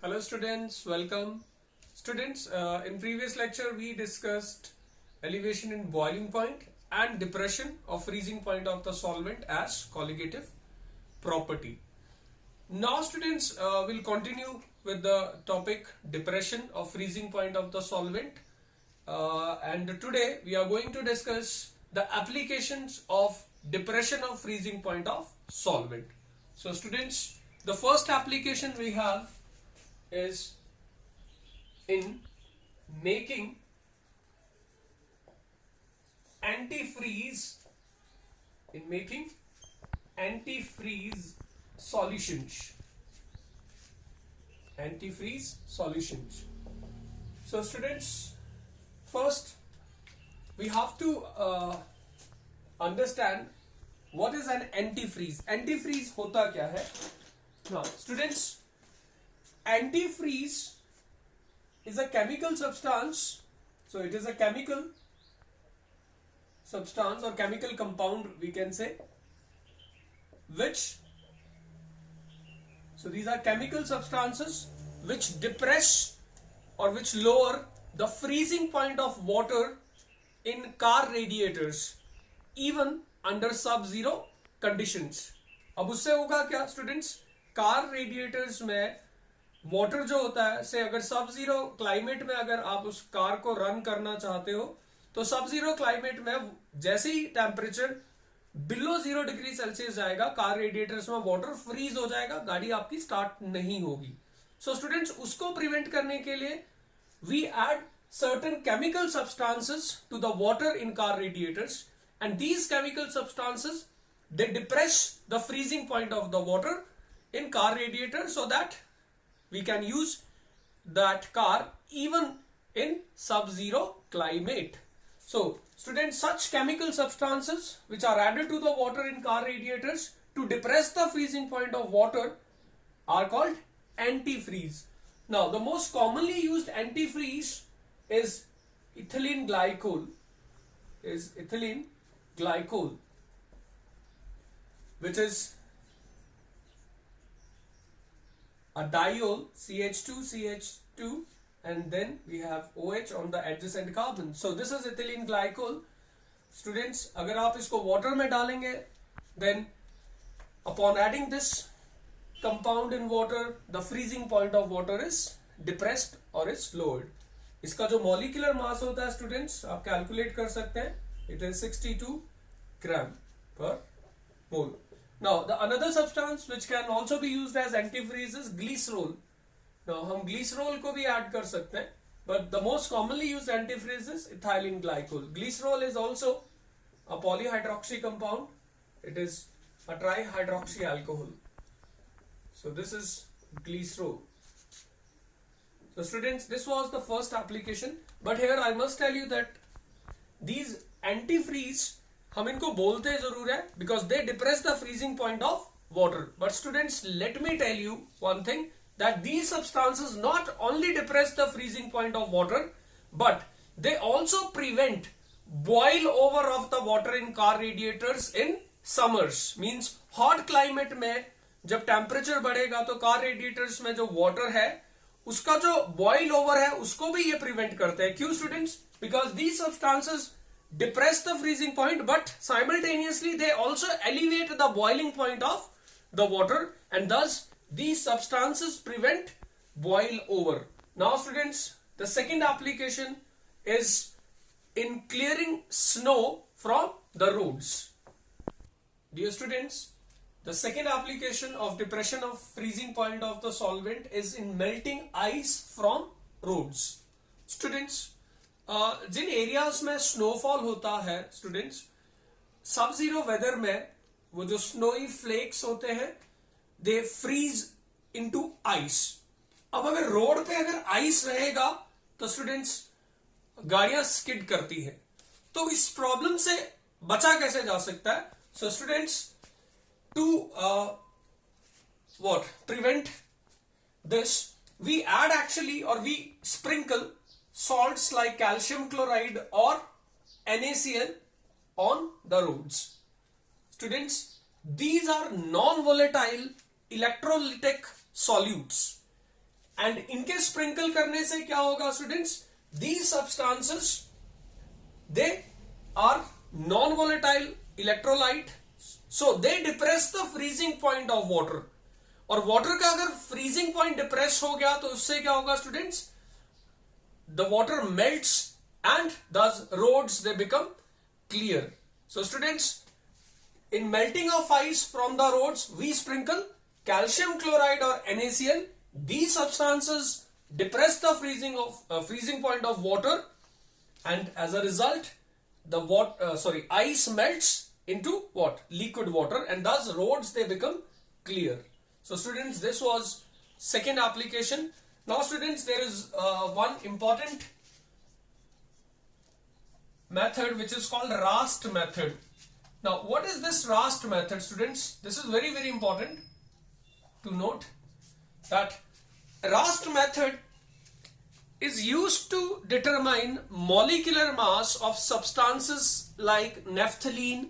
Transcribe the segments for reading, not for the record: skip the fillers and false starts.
Hello students, welcome. Students, in previous lecture we discussed elevation in boiling point and depression of freezing point of the solvent as colligative property. Now students, we'll continue with the topic depression of freezing point of the solvent, and today we are going to discuss the applications of depression of freezing point of solvent. So students, the first application we have is in making antifreeze solutions. So students, first we have to understand what is an antifreeze. Antifreeze होता क्या है? Now students, antifreeze is a chemical substance. So it is a chemical substance or chemical compound, we can say, so these are chemical substances which depress or which lower the freezing point of water in car radiators even under sub-zero conditions. अब उससे होगा क्या students? Car radiators में water जो होता है, से अगर सब जीरो क्लाइमेट में अगर आप उस कार को रन करना चाहते हो तो सब जीरो क्लाइमेट में जैसे ही टेम्परेचर बिलो 0 डिग्री सेल्सियस जाएगा, कार रेडिएटर्स में वाटर फ्रीज हो जाएगा, गाड़ी आपकी स्टार्ट नहीं होगी. सो स्टूडेंट्स, उसको प्रिवेंट करने के लिए we add certain chemical substances to the water in car radiators, and these chemical substances they depress the freezing point of the water in car radiator so that we can use that car even in sub-zero climate. So students, such chemical substances which are added to the water in car radiators to depress the freezing point of water are called antifreeze. Now the most commonly used antifreeze is ethylene glycol, which is a diol, CH2, and then we have OH on the adjacent carbon. So this is ethylene glycol. Students, अगर आप इसको water में डालेंगे, then upon adding this compound in water, the freezing point of water is depressed or is lowered. इसका जो molecular mass होता है students, आप calculate कर सकते हैं. It is 62 gram per mole. Now the another substance which can also be used as antifreeze is glycerol. Now हम glycerol को भी add कर सकते हैं, but the most commonly used antifreeze is ethylene glycol. Glycerol is also a polyhydroxy compound. It is a trihydroxy alcohol. So this is glycerol. So students, this was the first application, but here I must tell you that these antifreeze हम इनको बोलते जरूर है because they depress the freezing point of water. But students, let me tell you one thing, that these substances not only depress the freezing point of water, but they also prevent boil over of the water in car radiators in summers. Means hot climate में जब temperature बढ़ेगा तो car radiators में जो water है उसका जो boil over है उसको भी ये prevent करते हैं. क्यों students? Because these substances depress the freezing point, but simultaneously they also elevate the boiling point of the water, and thus these substances prevent boil over. Now students, the second application is in clearing snow from the roads. Dear students, the second application of depression of freezing point of the solvent is in melting ice from roads. Students, जिन areas में snowfall होता है students, सब zero weather में वो जो snowy flex होते हैं दे फ्रीज इनटू आइस. अब अगर रोड पे अगर आइस रहेगा तो स्टूडेंट्स गाड़ियां स्किड करती हैं, तो इस प्रॉब्लम से बचा कैसे जा सकता है? So students, to what prevent this, we add actually और we sprinkle salts like calcium chloride or NaCl on the roads. Students, these are non-volatile electrolytic solutes, and इनके स्प्रिंकल करने से क्या होगा students, these substances they are non volatile electrolyte, so they depress the freezing point of water. और water का अगर freezing point depress हो गया तो उससे क्या होगा students, the water melts and thus roads they become clear. So students, in melting of ice from the roads we sprinkle calcium chloride or NaCl. These substances depress the freezing point of water, and as a result the ice melts into what, liquid water, and thus roads they become clear. So students, this was second application. Now students, there is one important method which is called Rast method. Now what is this Rast method students? This is very very important to note that Rast method is used to determine molecular mass of substances like naphthalene,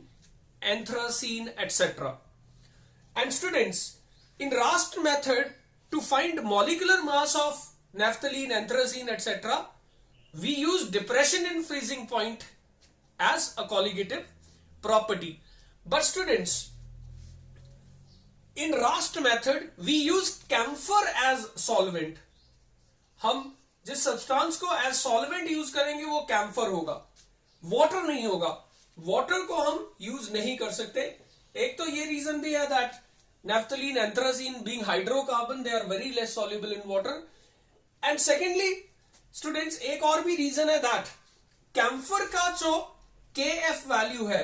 anthracene, etc. And students, in Rast method, to find molecular mass of naphthalene, anthracene, etc., we use depression in freezing point as a colligative property. But students, in Rast method we use camphor as solvent. हम जिस substance को as solvent use करेंगे वो camphor होगा, water नहीं होगा। Water को हम यूज नहीं कर सकते। एक तो ये रीजन भी है that naphthalene, anthracene being hydrocarbon, they are very less soluble in water. And secondly students, एक और भी रीजन है दैट कैम्फर का जो KF वैल्यू है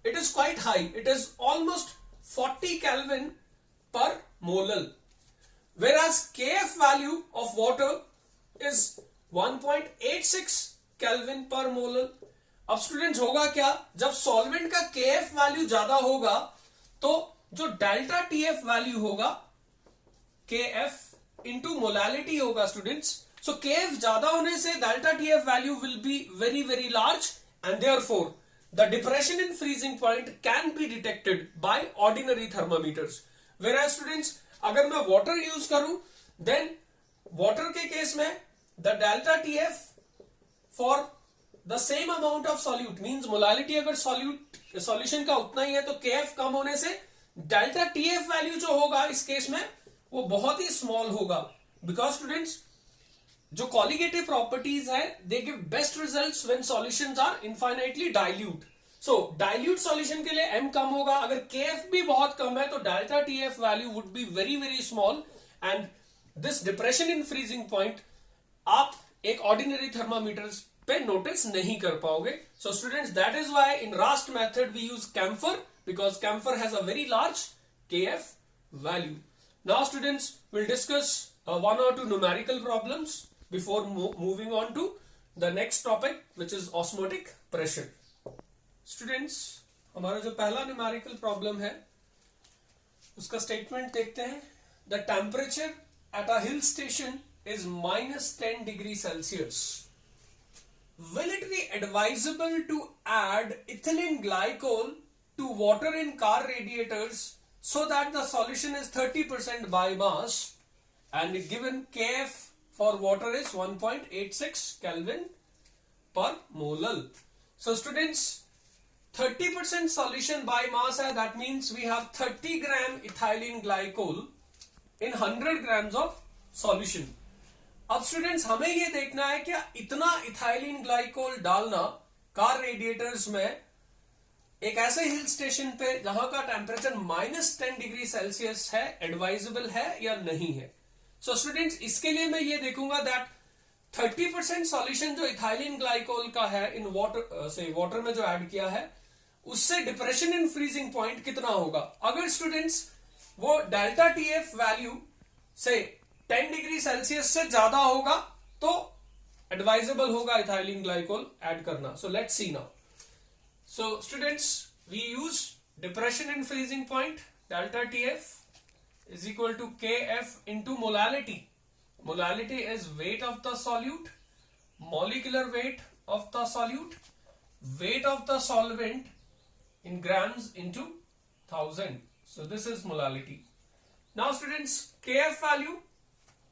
it is quite high, it is almost 40 kelvin per molal, whereas KF value of water is 1.86 kelvin per molal. अब students होगा क्या, जब सॉल्वेंट का KF वैल्यू ज्यादा होगा तो जो डेल्टा TF वैल्यू होगा KF इंटू मोलालिटी होगा स्टूडेंट्स। So KF ज्यादा होने से delta TF value will be very very large, and therefore the depression in freezing point can be detected by ordinary thermometers. Whereas students, अगर मैं water use करूं then water के case में the delta TF for the same amount of solute means molality अगर solution का उतना ही है तो KF कम होने से delta TF value जो होगा इस केस में वो बहुत ही small होगा, because students जो colligative properties है they give best results when solutions are infinitely dilute. So dilute solution के लिए M कम होगा, अगर KF भी बहुत कम है तो delta TF value would be very very small, and this depression in freezing point आप एक ordinary thermometers पे notice नहीं कर पाओगे. So students, that is why in Rast method we use camphor, because camphor has a very large KF value. Now students, we'll discuss one or two numerical problems before moving on to the next topic, which is osmotic pressure. Students, हमारा जो पहला numerical problem है उसका statement देखते हैं. The temperature at a hill station is -10 degrees Celsius. Will it be advisable to add ethylene glycol to water in car radiators so that the solution is 30% by mass, and given KF for water is 1.86 Kelvin per molal. So students, 30% solution by mass है, that means we have 30 gram ethylene glycol in 100 grams of solution. अब students हमें ये देखना है क्या इतना ethylene glycol डालना car radiators में एक ऐसे हिल स्टेशन पे जहां का टेम्परेचर -10 डिग्री सेल्सियस है एडवाइजेबल है या नहीं है. सो स्टूडेंट्स, इसके लिए मैं ये देखूंगा दैट 30% सॉल्यूशन जो इथाइलिन ग्लाइकोल का है इन वाटर में जो ऐड किया है उससे डिप्रेशन इन फ्रीजिंग पॉइंट कितना होगा. अगर स्टूडेंट्स वो डेल्टा टीएफ वैल्यू से 10 डिग्री सेल्सियस से ज्यादा होगा तो एडवाइजेबल होगा इथाइलिन ग्लाइकोल ऐड करना. So let's see now. So students, we use depression in freezing point, delta TF is equal to KF into molality. Molality is weight of the solute, molecular weight of the solute, weight of the solvent in grams into 1000. So this is molality. Now students, KF value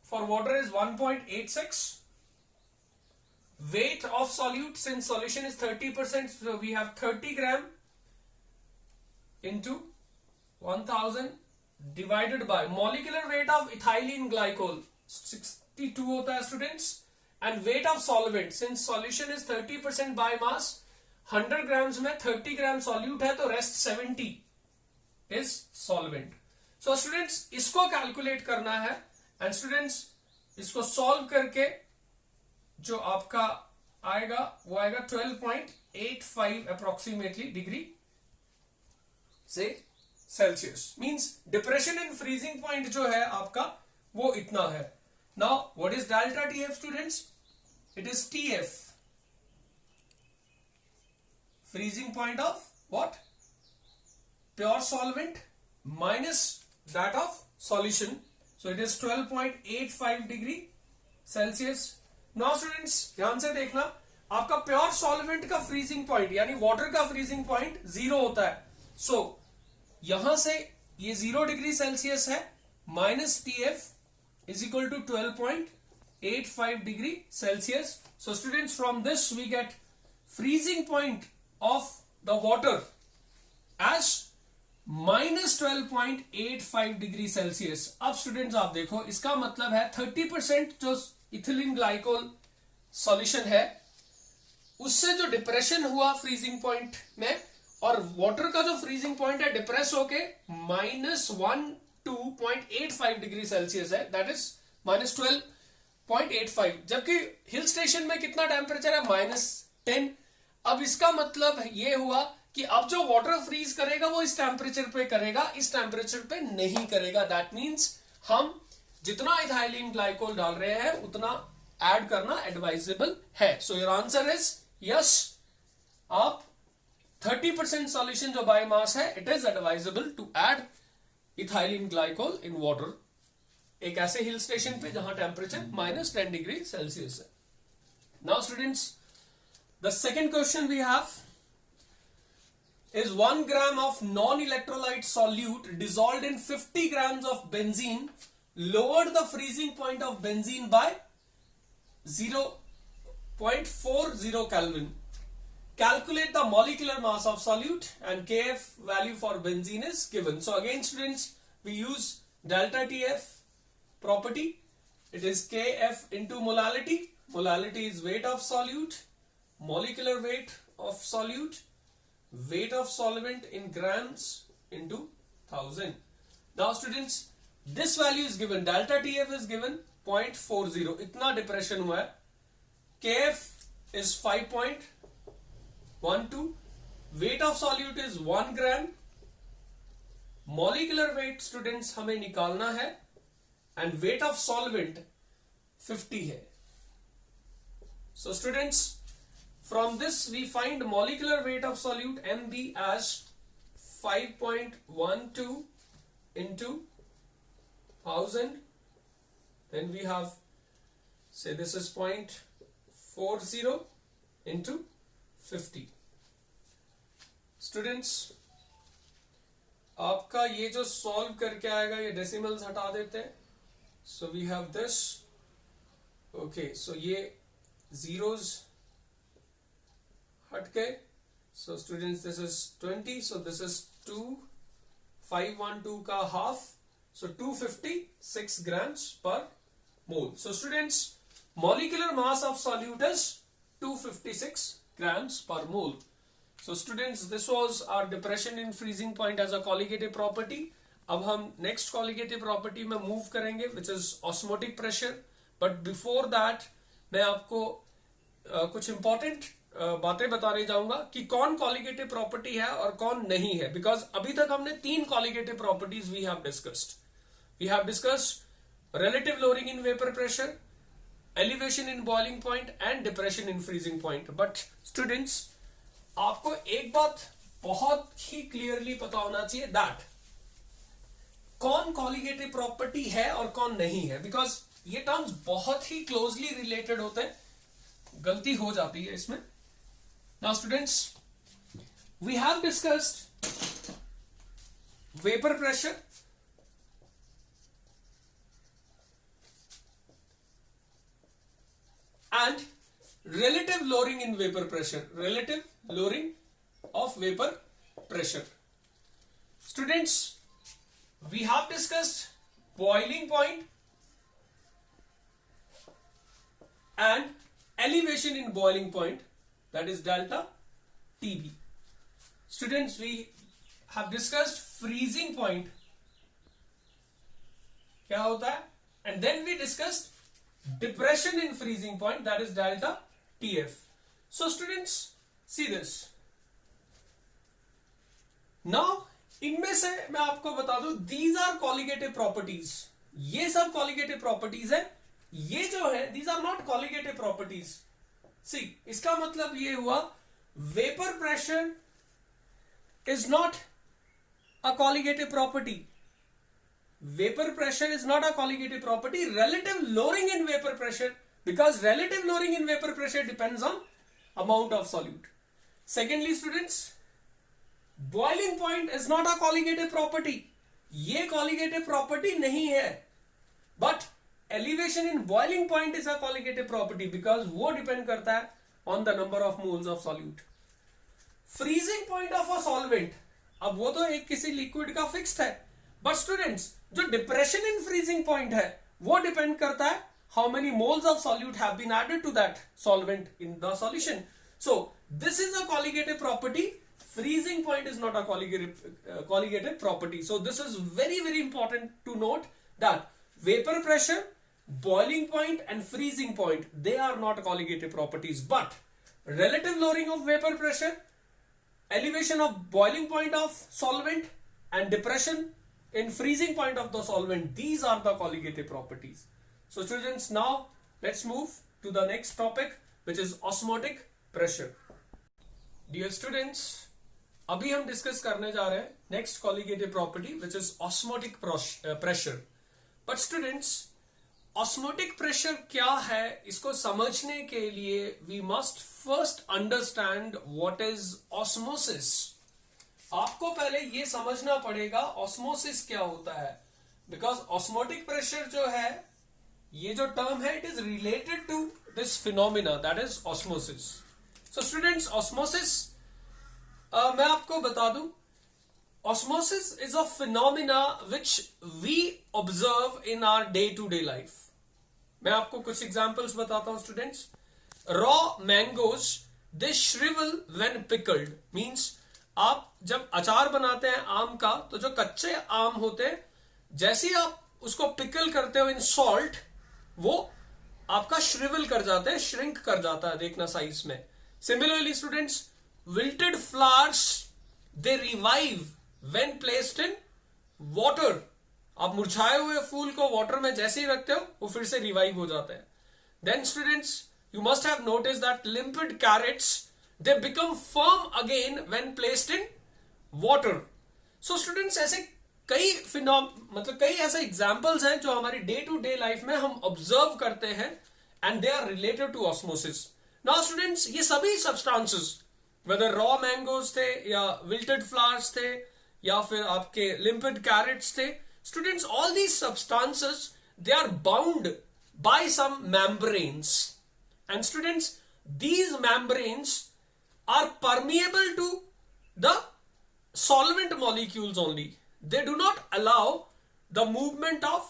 for water is 1.86. Weight of solute, since solution is 30%, so we have 30 gram into 1000 divided by molecular weight of ethylene glycol 62 होता है students, and weight of solvent, since solution is 30% by mass, 100 grams में 30 gram solute है तो rest 70 is solvent. So students इसको calculate करना है, and students इसको solve करके जो आपका आएगा वो आएगा 12.85 अप्रोक्सीमेटली डिग्री से Celsius. Means depression in freezing point जो है आपका वो इतना है. Now what is delta TF students? It is TF freezing point of what? Pure solvent minus that of solution. So it is 12.85 degree Celsius. Now students ध्यान से देखना, आपका प्योर सॉल्वेंट का फ्रीजिंग पॉइंट यानी वाटर का freezing point 0 होता है. सो यहां से ये 0 डिग्री सेल्सियस है, minus TF is equal to 12.85 degree Celsius. So students from this we get freezing point of the water as minus 12.85 degree Celsius. अब स्टूडेंट्स आप देखो, इसका मतलब है 30% जो इथिलीन ग्लाइकोल सॉल्यूशन है उससे जो डिप्रेशन हुआ फ्रीजिंग पॉइंट में, और वाटर का जो फ्रीजिंग पॉइंट है डिप्रेस होके माइनस 12.85 डिग्री सेल्सियस है, दैट इज माइनस 12.85. जबकि हिल स्टेशन में कितना टेम्परेचर है? -10. अब इसका मतलब ये हुआ कि अब जो वाटर फ्रीज करेगा वो इस टेम्परेचर पे करेगा, इस टेम्परेचर पे नहीं करेगा. दैट मीन्स हम जितना इथाइलिन ग्लाइकोल डाल रहे हैं उतना ऐड करना एडवाइजेबल है. So your answer is yes. आप 30% सॉल्यूशन जो बाय मास है, it is advisable to add ethylene glycol in water, एक ऐसे हिल स्टेशन पे जहां टेम्परेचर -10 डिग्री सेल्सियस है. Now students the second question we have is 1 gram of non-electrolyte solute dissolved in 50 grams of benzene lowered the freezing point of benzene by 0.40 Kelvin. Calculate the molecular mass of solute and Kf value for benzene is given. So again students, we use delta TF property. It is Kf into molality. Molality is weight of solute, molecular weight of solute, weight of solvent in grams into 1000. Now students, this value is given, delta TF is given 0.40, इतना depression हुआ है. Kf is 5.12, weight of solute is 1 gram, molecular weight students हमें निकालना है, and weight of solvent 50 है. So students, from this we find molecular weight of solute Mb as 5.12 into 1000. Then we have, say this is 0.40 into 50. Students, आपका ये जो solve करके आएगा, ये डेसिमल्स हटा देते हैं. So we have this. Okay, so ये zeros हट गए. So students, this is 20. So this is 2512 का half. So 256 grams per mole. So students, molecular mass of solute is 256 grams per mole. So students, this was our depression in freezing point as a colligative property. अब हम next colligative property में move करेंगे, which is osmotic pressure. But before that, मैं आपको कुछ important बातें बताने जाऊंगा कि कौन कॉलिगेटिव प्रॉपर्टी है और कौन नहीं है. बिकॉज अभी तक हमने 3 colligative properties we have discussed. We have discussed relative lowering in vapour pressure, elevation in boiling point and depression in freezing point. But students, आपको एक बात बहुत ही क्लियरली पता होना चाहिए, दैट कौन कॉलिगेटिव प्रॉपर्टी है और कौन नहीं है. बिकॉज ये टर्म्स बहुत ही क्लोजली रिलेटेड होते हैं, गलती हो जाती है इसमें. Now students, we have discussed vapor pressure, and relative lowering in vapor pressure. Relative lowering of vapor pressure. Students, we have discussed boiling point and elevation in boiling point, that is delta TB. Students, we have discussed freezing point क्या होता है, and then we discussed depression in freezing point, that is delta TF. So students, see this. Now इनमें से मैं आपको बता दूं, these are colligative properties. ये सब colligative properties है. ये जो है, these are not colligative properties. See, इसका मतलब ये हुआ, vapor pressure is not a colligative property. Vapor pressure is not a colligative property. Relative lowering in vapor pressure, because relative lowering in vapor pressure depends on amount of solute. Secondly, students, boiling point is not a colligative property. ये colligative property नहीं है. But elevation in boiling point is a colligative property because वो depend करता है on the number of moles of solute. Freezing point of a solvent, अब वो तो एक किसी liquid का fixed है. But students, जो depression in freezing point है, वो depend करता है how many moles of solute have been added to that solvent in the solution. So this is a colligative property. Freezing point is not a colligative property. So this is very, very important to note that vapor pressure, boiling point and freezing point, they are not colligative properties. But relative lowering of vapor pressure, elevation of boiling point of solvent and depression in freezing point of the solvent, these are the colligative properties. So students, now let's move to the next topic, which is osmotic pressure. Dear students, अभी हम discuss करने जा रहे हैं next colligative property which is osmotic pressure. But students, osmotic pressure क्या है, इसको समझने के लिए we must first understand what is osmosis. आपको पहले ये समझना पड़ेगा ऑस्मोसिस क्या होता है, बिकॉज ऑस्मोटिक प्रेशर जो है, ये जो टर्म है, it is related to this phenomena that is osmosis. So students, osmosis मैं आपको बता दूं, osmosis is a phenomena which we observe in our day to day life. मैं आपको कुछ एग्जांपल्स बताता हूं students. Raw mangoes they shrivel when pickled, means आप जब अचार बनाते हैं आम का, तो जो कच्चे आम होते हैं, जैसे ही आप उसको पिकल करते हो इन सॉल्ट, वो आपका श्रिवल कर जाते हैं, श्रिंक कर जाता है, देखना साइज में. Similarly students, wilted flowers they revive when placed in water. आप मुरझाए हुए फूल को वाटर में जैसे ही रखते हो, वो फिर से रिवाइव हो जाते हैं. Then students, you must have noticed that limpid carrots they become firm again when placed in water. So students, ऐसे कई कई ऐसे एग्जाम्पल्स हैं जो हमारी डे टू डे लाइफ में हम ऑब्जर्व करते हैं and they are related to osmosis. Now students, ये सभी सब्सटेंसेस, वेदर रॉ मैंगोज थे या विल्टेड फ्लावर्स थे या फिर आपके लिम्पिड कैरेट्स थे, students, all these substances they are bound by some membranes, and students, these membranes are permeable to the solvent molecules only. They do not allow the movement of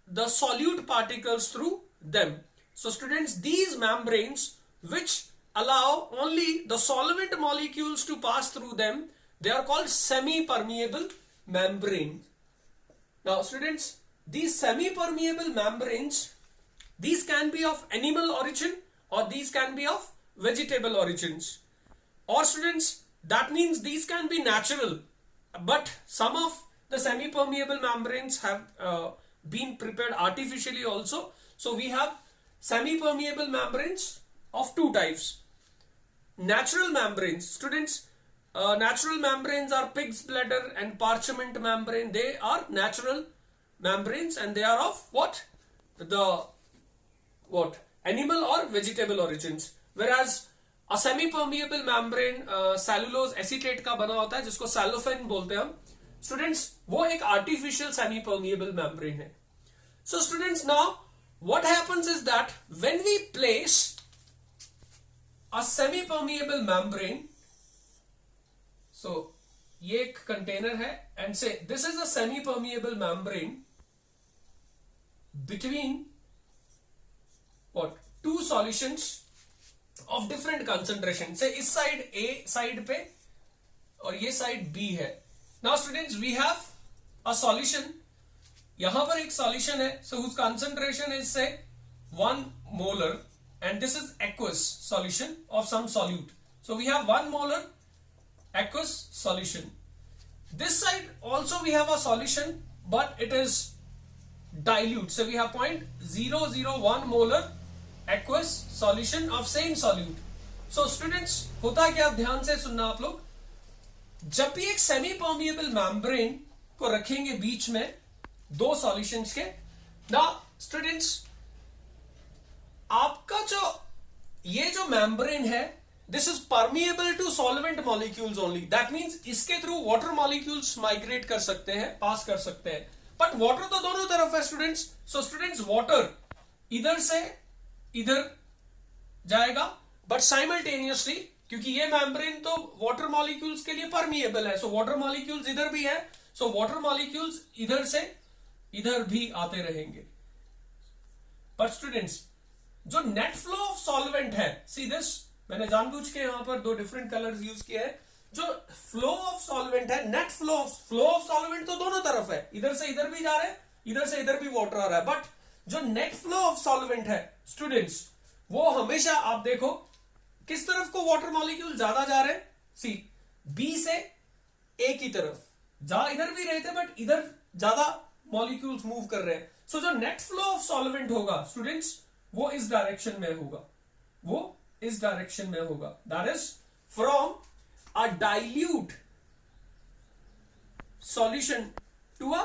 the solute particles through them. So students, these membranes which allow only the solvent molecules to pass through them, they are called semi-permeable membrane. Now students, these semi-permeable membranes, these can be of animal origin or these can be of vegetable origins. Or students, that means these can be natural, but some of the semi-permeable membranes have been prepared artificially also. So we have semi-permeable membranes of two types. Natural membranes, students, natural membranes are pig's bladder and parchment membrane. They are natural membranes and they are of animal or vegetable origins. Whereas a semi-permeable membrane cellulose acetate का बना होता है, जिसको cellophane बोलते हैं हम. Students, वो एक artificial semi-permeable membrane है. So students, now what happens is that when we place a semi permeable membrane, so ये एक कंटेनर है and say this is a semi permeable membrane between what two solutions of different concentration. Say इस side A side पे और ये side B है। Now students we have a solution, यहां पर एक सॉल्यूशन है, सो हुज कंसंट्रेशन इज से 1 molar and this is aqueous solution of some solute. So we have 1 molar aqueous solution. This side also we have a solution but it is dilute, so we have 0.001 molar aqueous solution of same solute. So students होता क्या, ध्यान से सुनना आप लोग, जब भी एक सेमी परमिएबल मेम्ब्रेन को रखेंगे बीच में दो सॉल्यूशंस के, ना स्टूडेंट्स आपका जो ये जो मेम्ब्रेन है this is permeable to solvent molecules only. That means इसके थ्रू वाटर मॉलिक्यूल्स माइग्रेट कर सकते हैं, पास कर सकते हैं, बट वाटर तो दोनों तरफ है स्टूडेंट्स। सो स्टूडेंट्स वाटर इधर से इधर जाएगा बट साइमल्टेनियसली, क्योंकि ये मेम्ब्रेन तो वाटर मॉलिक्यूल्स के लिए परमिएबल है, सो वाटर मॉलिक्यूल्स इधर भी है, सो वाटर मॉलिक्यूल्स इधर से इधर भी आते रहेंगे। बट स्टूडेंट्स जो नेट फ्लो ऑफ सॉल्वेंट है, सी दिस, मैंने जानबूझ के यहां पर दो डिफरेंट कलर्स यूज किए हैं। जो फ्लो ऑफ सॉल्वेंट है, नेट फ्लो ऑफ सॉल्वेंट तो दोनों तरफ है, इधर से इधर भी जा रहे हैं, इधर से इधर भी वाटर आ रहा है, बट जो नेट फ्लो ऑफ सॉल्वेंट है स्टूडेंट्स वो हमेशा आप देखो किस तरफ को वाटर मॉलिक्यूल ज्यादा जा रहे हैं, सी बी से ए की तरफ, जा इधर भी रहे थे बट इधर ज्यादा मॉलिक्यूल्स मूव कर रहे हैं। सो जो नेट फ्लो ऑफ सॉल्वेंट होगा स्टूडेंट्स वो इस डायरेक्शन में होगा, वो इस डायरेक्शन में होगा, that is from a dilute solution to a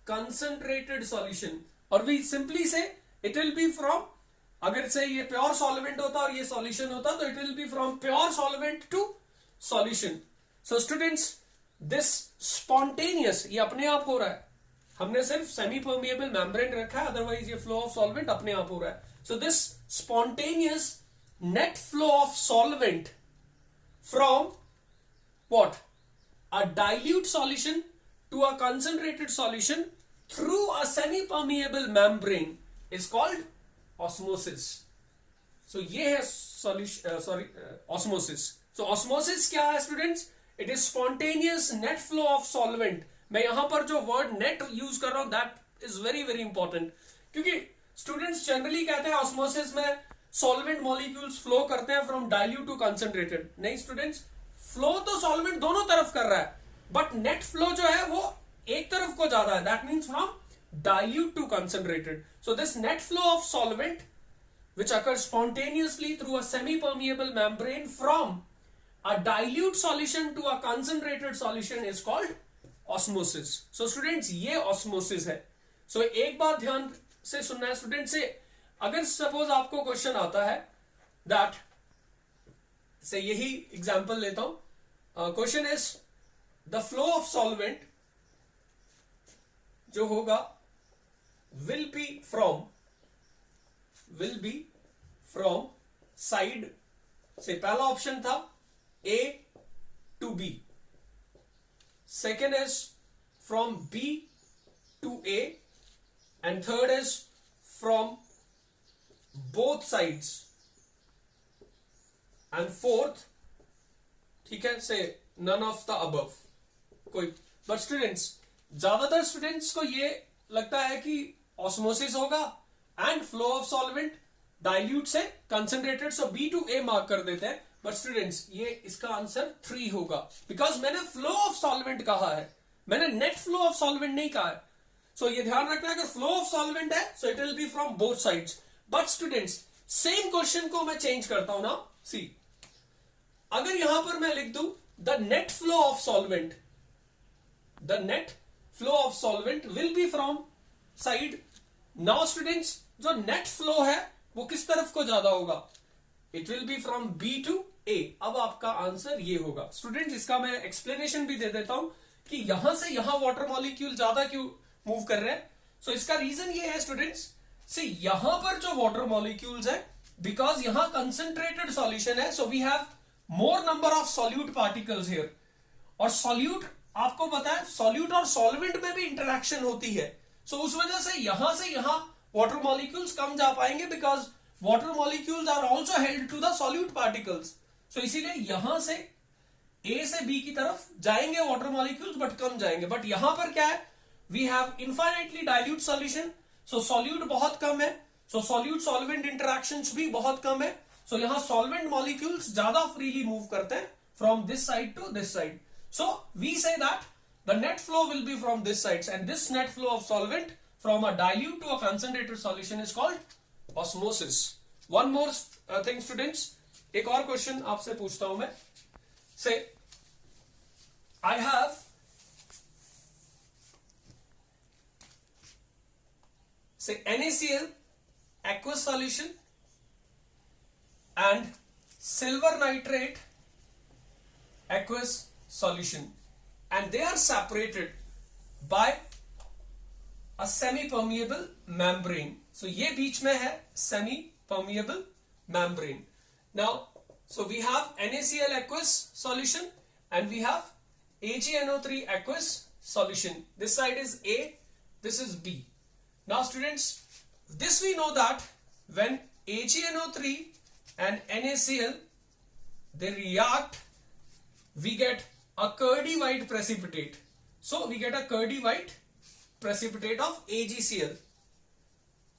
concentrated solution, और we simply say it will be from, अगर से ये प्योर सॉल्वेंट होता और ये सॉल्यूशन होता तो it will be from pure solvent to solution. So students this spontaneous, ये अपने आप हो रहा है, हमने सिर्फ सेमी परमिएबल मेम्ब्रेन रखा है, अदरवाइज ये फ्लो ऑफ सॉल्वेंट अपने आप हो रहा है। So this spontaneous net flow of solvent from what, a dilute solution to a concentrated solution through a semi permeable membrane is called osmosis. So ये है osmosis. So osmosis क्या है students? It is spontaneous net flow of solvent. मैं यहां पर जो word net use कर रहा हूं that is very very important, क्योंकि students generally कहते हैं osmosis में सॉल्वेंट मॉलिक्यूल्स फ्लो करते हैं फ्रॉम डाइल्यूट टू कंसंट्रेटेड। नहीं स्टूडेंट्स, फ्लो तो सॉल्वेंट दोनों तरफ कर रहा है, बट नेट फ्लो जो है वो एक तरफ को ज्यादा है, that means from dilute to concentrated. So this net flow of solvent which occurs spontaneously through a semi-permeable membrane from a dilute solution to a concentrated solution is called osmosis. So students ये osmosis है। So एक बात ध्यान से सुनना है student से, अगर सपोज आपको क्वेश्चन आता है दैट से, यही एग्जांपल लेता हूं, question is the flow of solvent जो होगा विल बी फ्रॉम साइड से, पहला ऑप्शन था A to B, second is from B to A, and third is from both sides, and fourth, ठीक है, से none of the above कोई। But students ज्यादातर स्टूडेंट्स को ये लगता है कि ऑस्मोसिस होगा and flow of solvent dilute से concentrated, so B to A mark कर देते हैं। बट स्टूडेंट्स ये इसका आंसर 3 होगा, बिकॉज मैंने फ्लो ऑफ सॉल्वेंट कहा है, मैंने नेट फ्लो ऑफ सॉल्वेंट नहीं कहा है। सो ये ध्यान रखना है, अगर फ्लो ऑफ सॉल्वेंट है so it will be from both sides. But students same question को मैं चेंज करता हूं ना, सी अगर यहां पर मैं लिख दूं the net flow of solvent, the net flow of solvent will be from side. Now students जो नेट फ्लो है वो किस तरफ को ज्यादा होगा, it will be from B to A. अब आपका आंसर ये होगा। स्टूडेंट्स इसका मैं एक्सप्लेनेशन भी दे देता हूं कि यहां से यहां वाटर मॉलिक्यूल ज्यादा क्यों मूव कर रहे हैं। सो इसका रीजन ये है स्टूडेंट्स, से यहां पर जो वाटर मॉलिक्यूल्स है बिकॉज यहां कंसेंट्रेटेड सॉल्यूशन है, so we have more number of solute particles here. और सॉल्यूट आपको पता है सॉल्यूट और सॉल्वेंट में भी इंटरेक्शन होती है, सो उस वजह से यहां वाटर मॉलिक्यूल्स कम जा पाएंगे, because water molecules are also held to the solute particles. So इसीलिए यहां से ए से बी की तरफ जाएंगे वाटर मॉलिक्यूल्स, बट कम जाएंगे. बट यहां पर क्या है, we have infinitely dilute solution, so solute बहुत कम है, सो सॉल्यूट सॉल्वेंट इंटरेक्शंस भी बहुत कम है. सो यहां सॉल्वेंट मॉलिक्यूल्स ज्यादा फ्रीली मूव करते हैं from this side to this side. So we say that the net flow will be from this side, and this net flow of solvent from a dilute to a concentrated solution is called osmosis. One more thing students, एक और question आपसे पूछता हूं मैं. Say, I have NaCl aqueous solution and silver nitrate aqueous solution, and they are separated by a semi-permeable membrane. So ये बीच में है semi-permeable membrane. Now so we have NaCl aqueous solution and we have AgNO3 aqueous solution. This side is A, this is B. Now students, this we know that when AgNO3 and NaCl they react, we get a curdy white precipitate. So we get a curdy white precipitate of AgCl,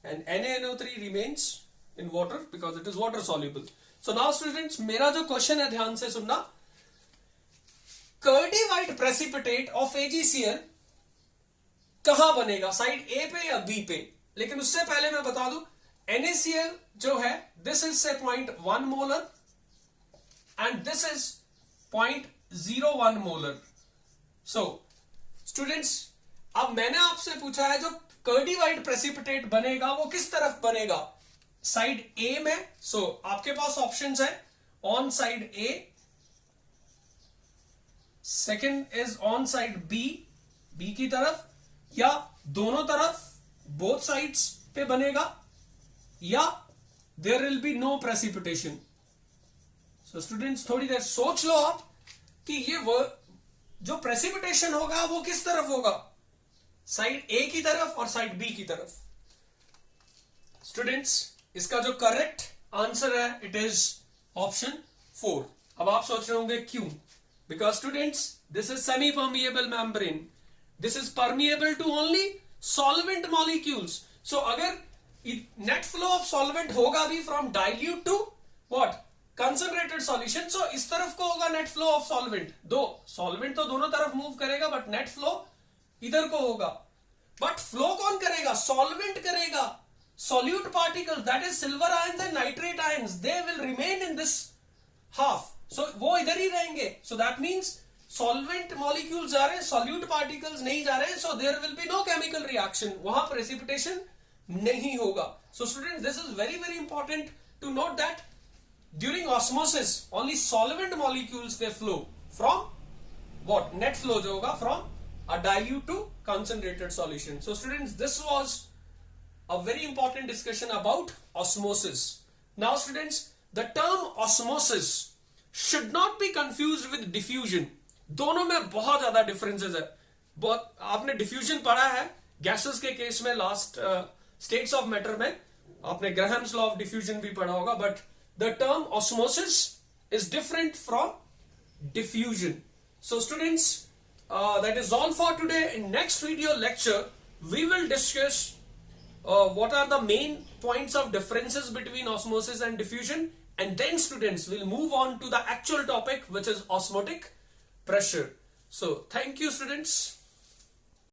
and NaNO3 remains in water because it is water soluble. So now students, मेरा जो question है ध्यान से सुनना. Curdy white precipitate of AgCl कहां बनेगा, side ए पे या बी पे? लेकिन उससे पहले मैं बता दूं, NaCl जो है दिस इज से 0.1 molar and this is 0.01 molar. So students, अब मैंने आपसे पूछा है जो कर्डी व्हाइट प्रेसिपिटेट बनेगा वो किस तरफ बनेगा, साइड ए में. सो आपके पास ऑप्शंस है on side A, second is on side B, B की तरफ, या दोनों तरफ बोथ साइड्स पे बनेगा, या there will be no precipitation. So students थोड़ी देर सोच लो आप कि ये वो जो प्रेसिपिटेशन होगा वो किस तरफ होगा, साइड ए की तरफ और साइड बी की तरफ. स्टूडेंट्स इसका जो करेक्ट आंसर है इट इज ऑप्शन 4. अब आप सोच रहे होंगे क्यों, because students this is semi permeable membrane, this is permeable to only solvent molecules. So अगर नेट फ्लो ऑफ सॉल्वेंट होगा भी from dilute to what concentrated solution, so इस तरफ को होगा नेट फ्लो ऑफ सॉल्वेंट. दो सॉल्वेंट तो दोनों तरफ मूव करेगा, बट नेट फ्लो इधर को होगा. बट फ्लो कौन करेगा, सॉल्वेंट करेगा. solute particles, that is silver ions and nitrate ions, they will remain in this half. So वो इधर ही रहेंगे. So that means solvent molecules जा रहे हैं, solute particles नहीं जा रहे हैं, so there will be no chemical reaction. वहां precipitation नहीं होगा. So students, this is very very important to note that during osmosis only solvent molecules they flow from what net flow जो होगा from a dilute to concentrated solution. So students, this was a very important discussion about osmosis. Now students, the term osmosis should not be confused with diffusion. दोनों में बहुत ज्यादा differences है. बहुत आपने diffusion पढ़ा है gases के केस में, लास्ट states of matter में आपने Graham's law of diffusion भी पढ़ा होगा, but the term osmosis is different from diffusion. So students, that is all for today. In next video lecture we will discuss what are the main points of differences between osmosis and diffusion, and then students will move on to the actual topic, which is osmotic pressure. So thank you students.